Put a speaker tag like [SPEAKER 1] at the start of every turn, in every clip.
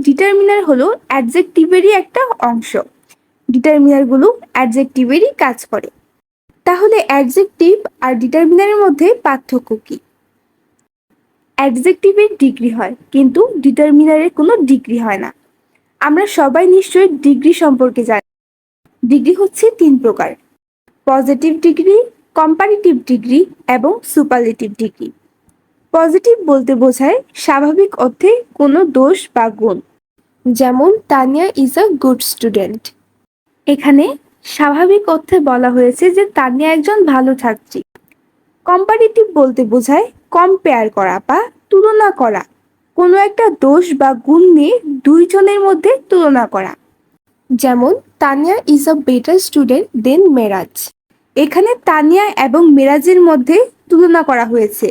[SPEAKER 1] Determiner হলো অ্যাডজেক্টিভেরই একটা অংশ। ডিটারমিনারগুলো অ্যাডজেক্টিভেরই কাজ করে। তাহলে অ্যাডজেক্টিভ আর ডিটারমিনারের মধ্যে পার্থক্য কি? অ্যাডজেক্টিভের ডিগ্রি হয়, কিন্তু ডিটারমিনারের কোনো ডিগ্রি হয় না। আমরা সবাই নিশ্চয়ই ডিগ্রি সম্পর্কে জানি। ডিগ্রি হচ্ছে 3 প্রকার: পজিটিভ ডিগ্রি, কম্পারেটিভ ডিগ্রি এবং সুপারলেটিভ ডিগ্রি। পজিটিভ বলতে বোঝায় স্বাভাবিক অর্থে কোনো দোষ বা গুণ, যেমন Tania is a good student. এখানে স্বাভাবিক অর্থে বলা হয়েছে যে তানিয়া একজন ভালো ছাত্রী। কম্পারেটিভ বলতে বোঝায় কম্পেয়ার করা বা তুলনা করা, কোনো একটা দোষ বা গুণ নিয়ে দুইজনের মধ্যে তুলনা করা, যেমন Tania is a better student than Meraj. এখানে তানিয়া এবং মেরাজের মধ্যে তুলনা করা হয়েছে।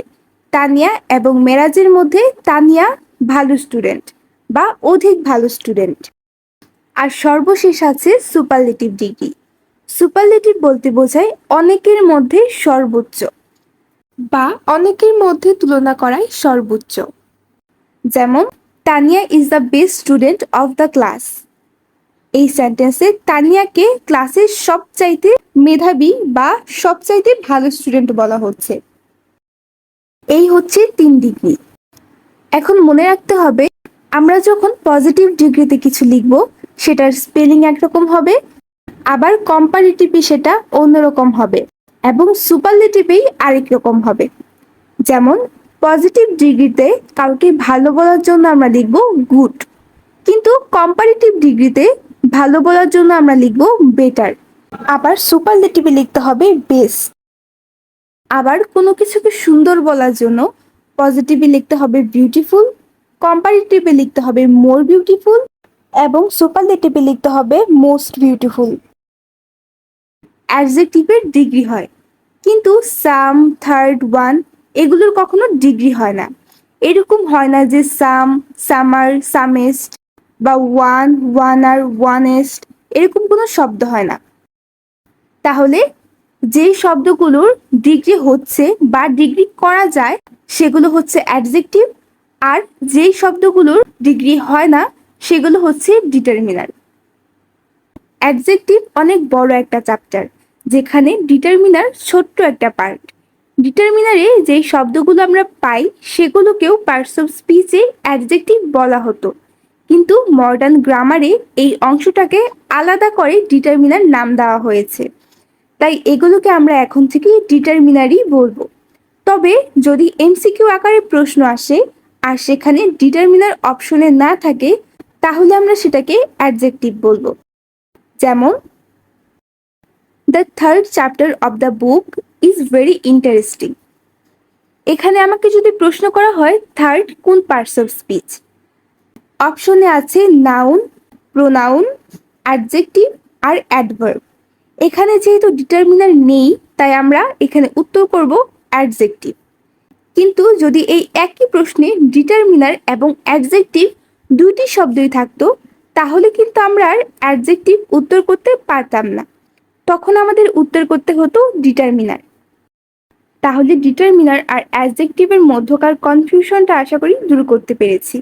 [SPEAKER 1] তানিয়া এবং মেরাজের মধ্যে তানিয়া ভালো স্টুডেন্ট বা অধিক ভালো স্টুডেন্ট। আর সর্বশেষ আছে সুপারলেটিভ ডিগ্রি। সুপারলেটিভ বলতে বোঝায় অনেকের মধ্যে সর্বোচ্চ বা অনেকের মধ্যে তুলনা করাই সর্বোচ্চ, যেমন Tania is the best student of the class. এই সেন্টেন্সে তানিয়াকে ক্লাসের সবচাইতে মেধাবী বা সবচাইতে ভালো স্টুডেন্ট বলা হচ্ছে। এই হচ্ছে 3 ডিগ্রি। এখন মনে রাখতে হবে, আমরা যখন পজিটিভ ডিগ্রিতে কিছু লিখব সেটার স্পেলিং একরকম হবে, আবার কম্পারেটিভে সেটা অন্যরকম হবে, এবং সুপারলেটিভেই আরেক রকম হবে। যেমন পজিটিভ ডিগ্রিতে কাউকে ভালো বলার জন্য আমরা লিখব গুড, কিন্তু কম্পারেটিভ ডিগ্রিতে ভালো বলার জন্য আমরা লিখব বেটার। আবার সুপারলেটিভে লিখতে হবে বেস্ট। আবার কোনো কিছুকে সুন্দর বলার জন্য পজিটিভে লিখতে হবে বিউটিফুল, কম্পারেটিভে লিখতে হবে মোর বিউটিফুল, এবং সুপারলেটিভে লিখতে হবে মোস্ট বিউটিফুল। অ্যাডজেক্টিভের ডিগ্রি হয়, কিন্তু সাম, থার্ড, ওয়ান এগুলোর কখনো ডিগ্রি হয় না। এরকম হয় না যে সাম, সামার, সামেস্ট বা ওয়ান, ওয়ানার, ওয়ানেস্ট, এরকম কোনো শব্দ হয় না। তাহলে যেই শব্দগুলোর ডিগ্রি হচ্ছে বা ডিগ্রি করা যায় সেগুলো হচ্ছে অ্যাডজেক্টিভ, আর যেই শব্দগুলোর ডিগ্রি হয় না সেগুলো হচ্ছে ডিটারমিনার। অ্যাডজেক্টিভ অনেক বড় একটা চ্যাপ্টার, যেখানে ডিটারমিনার ছোট্ট একটা পার্ট। ডিটারমিনারে যেই শব্দগুলো আমরা পাই সেগুলোকেও পার্টস অফ স্পিচে অ্যাডজেক্টিভ বলা হতো, কিন্তু মডার্ন গ্রামারে এই অংশটাকে আলাদা করে ডিটারমিনার নাম দেওয়া হয়েছে। তাই এগুলোকে আমরা এখন থেকে ডিটারমিনারই বলবো। তবে যদি এমসিকিউ আকারে প্রশ্ন আসে আর সেখানে ডিটারমিনার অপশনে না থাকে, তাহলে আমরা সেটাকে অ্যাডজেক্টিভ বলবো। যেমন the third chapter of the book is very interesting. এখানে আমাকে যদি প্রশ্ন করা হয় থার্ড কোন পার্টস অফ স্পিচ, অপশনে আছে নাউন, প্রোনাউন, অ্যাডজেক্টিভ আর অ্যাডভার্ব। এখানে যেহেতু ডিটারমিনার নেই তাই আমরা এখানে উত্তর করব অ্যাডজেক্টিভ। কিন্তু যদি এই একই প্রশ্নে ডিটারমিনার এবং অ্যাডজেক্টিভ দুইটি শব্দই থাকতো, তাহলে কিন্তু আমরা আর অ্যাডজেক্টিভ উত্তর করতে পারতাম না, তখন আমাদের উত্তর করতে হতো ডিটারমিনার। তাহলে ডিটারমিনার আর অ্যাডজেক্টিভের মধ্যকার কনফিউশনটা আশা করি দূর করতে পেরেছি।